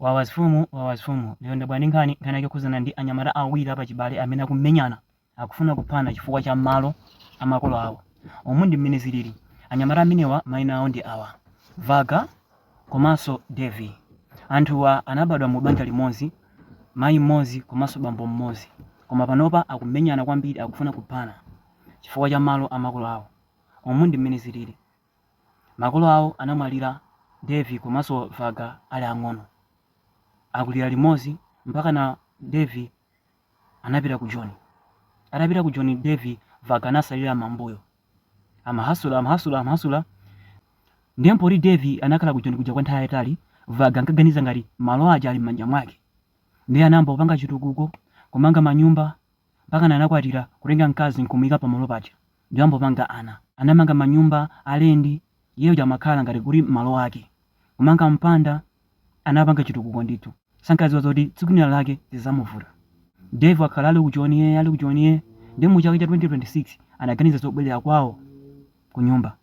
wawazifumu lero ndabwera ndi nkhani yakukhudzana ndi anyamata awiri apachibale amene akumenyana akufuna kuphana chifukwa cha malo amakolo awo. Omwe ndi mmene zilili. Anyamata amenewa mayina awo ndi awa: Vaga komanso Devi. Anthuwa anabadwa mu banja limodzi, mayi mmodzi komanso bambo mmodzi, koma panopa akumenyana kwambiri, akufuna kuphana chifukwa cha malo amakolo awo. Omwe ndi mmene zilili. Makolo awo anamwalira Devi komanso Vaga ali ang'ono, akulira limodzi mpaka na Devi anapita ku John. Atapita ku John, Devi Vaga anasalira mambuyo, amahasula ndiye mpoti Devi anakhala ku John kuja kwa nthawi yayitali. Vaga ankaganiza ngati malo aja ali m'manja mwake, ndiye anayamba kupanga chitukuko, kumanga manyumba mpaka anakwatira, kutenga mkazi nkumuyika pamalo paja, ndiye ambopanga ana. Anamanga manyumba alendi, iye uja amakhala ngati kuli malo ake, kumanga mpanda, anapanga chitukuko ndithu. Sankadziwa zoti tsiku lina lake zizamuvuta. Devi akhala ali ku John ye, ndiye mu chaka cha 2026 anaganiza zobwerera kwawo ku nyumba.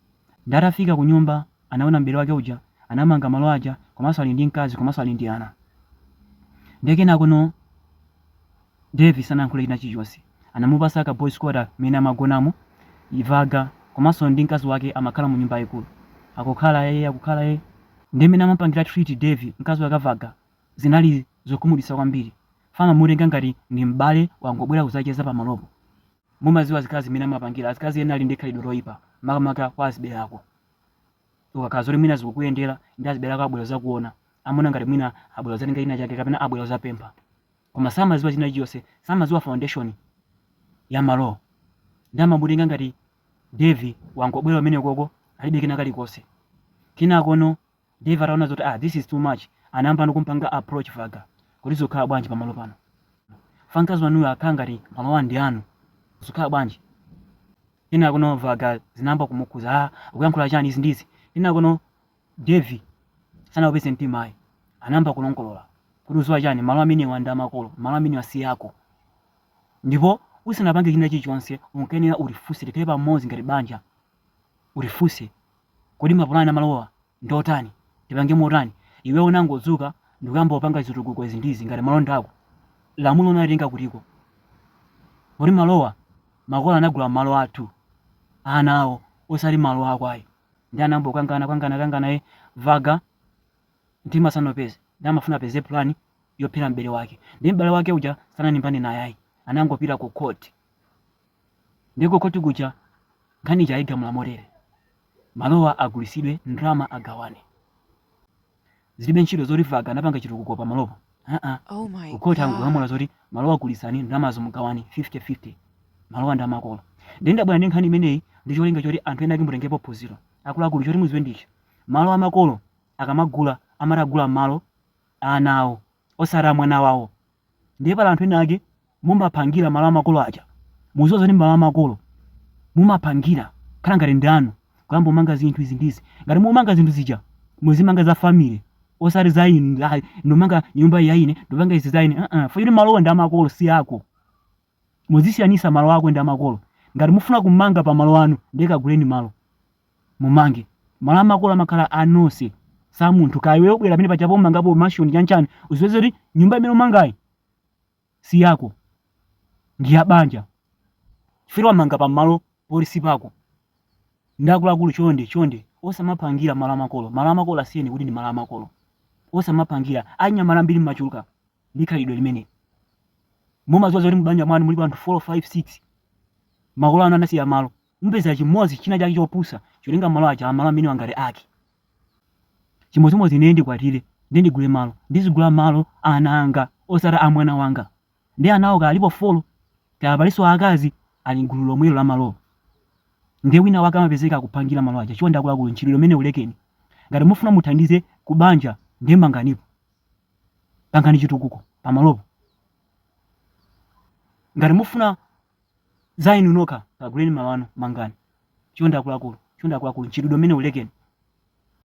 Ndi atafika ku nyumba anaona mbere wake uja anamanga malo aja, komanso ali ndi mkazi, komanso ali ndi ana. Ndiye kenako Devi sanayankhule china chilichonse, anamupasa ka boys quarter mmene amagonamo Vaga, komanso ndi mkazi wake amakhala mu nyumba yayikulu. Akukhala yeye ndi mmene amapangira treat Devi, mkazi wake Vaga, zinali zokhumudwitsa kwambiri. Fana mutenga ngati ndi m'bale wangobwera kudzacheza pamalopo. Mumaziwa zikazi mmene amapangira, azikazi ena ali ndi khalidwe loyipa makamaka kwa azibale ako. Ukakhala zoti mwina zikukuyendera ndi azibale ako abwera zakuona, amona ngati mwina abwera zatenga china chake kapena abwera zapempha, koma samaziwa china chilichonse, samaziwa foundation ya malo. Ndi amamutenga ngati Devi wangobwera umene koko alibe kena kalikonse. Kenako Devi ataona zoti this is too much, anayamba kumpanga approach Vaga kuti zokhala bwanji pamalo pano. Fankazi wanuyo akhala ngati malo ndi anu, zokhala bwanji. Kenako Vaga zinayamba kumukhuza, ukuyankhula chani izi ndizi. Kenako Devi sanawupeze mtimayi, anayamba kulongolola kuti uziwa chani, malo amenewa ndi amakolo, malo amenewa si yako. Ndipo usanapange china chilichonse unkenera ulifunse, tikhale pamodzi ngati banja, ulifunse kodi mapulani amalowa ndotani, tipange motani. Iwe unangodzuka ndikuyamba kupanga zitukuko izi ndizi ngati malo ndako, lamulo unatenga kutiko. Poti malowa makolo anagula malo athu ana awo, osati malo ako ayi. Ndi anayamba kukangana Vaga mtima sanopeze, ndi amafuna apeze plani yophera m'bale wake. Ndi m'bale wake uja sananimbane naye ayi, anangopita ku court. Ndi ku court kuja nkhani ija ayigamula motere: malowa agulisidwe, ndalama agawane. Zilibe ntchito zoti Vaga anapanga chitukuko pamalopo. Oh my ku court God. angolamula zoti malowa agulisani, ndalamazo mugawane 50-50, malowa ndi amakolo. Ndi ndabwera ndi nkhani imeneyi ndi cholinga choti anthu ena akimutengepo phunziro, akuluakulu, choti muziwe ndichi: malo amakolo akamagula amatagula malo ana awo, osati amwana wawo. Ndiye pala anthu ena ake mumapangira malo amakolo aja, muziwa zoti malo amakolo mumapangira khala ngati ndi anu, kuyamba umanga zinthu izi ndizi. Ngati mumanga zinthu zija muzimanga za family, osati za inu, ndimanga nyumba ya ine, ndipanga izi za ine. Foti malowa ndi amakolo, si ako. Muzisiyanisa malo ako ndi amakolo. Ngati mufuna kumanga pa malo anu, ndiye kaguleni malo mumange. Malo amakolo amakhala anonse, sa munthu. Kaya iwe ubwera pamene pachapo umangapo mansion chanchani, uziwe zoti nyumba imene umangayi si yako, ndi ya banja. Chifukwa wamanga pa malo poti si pako. Ndi akuluakulu, chonde osamapangira malo amakolo. Malo amakolo asiyeni kuti ndi malo amakolo, osamapangira. Anyamala ambiri mmachuluka ndi khalidwe limene. Mumaziwa zoti mbanja mwanu mulipo anthu 4, 5, 6, makolo anu anasiya malo, mpeza chimodzi china chake chopusa cholinga malo aja, malo amene wangati ake. Chimodzimodzi ine ndikwatire, ndi ndigule malo, ndizigula malo ana anga, osati a mwana wanga. Ndi anawo kalipo 4, kaya palinso akazi ali gulu lomwelo la malo. Ndiye wina wake amapezeka akupangira malo aja. Chonde akuluakulu, ntchito limene ulekeni. Ngati mufuna muthandize kubanja, ndiye manganipo, pangani chitukuko pamalopo. Ngati mufuna za inu nokha, kaguleni malo anu, mangani. Chonde akuluakulu, ntchito limene ulekeni.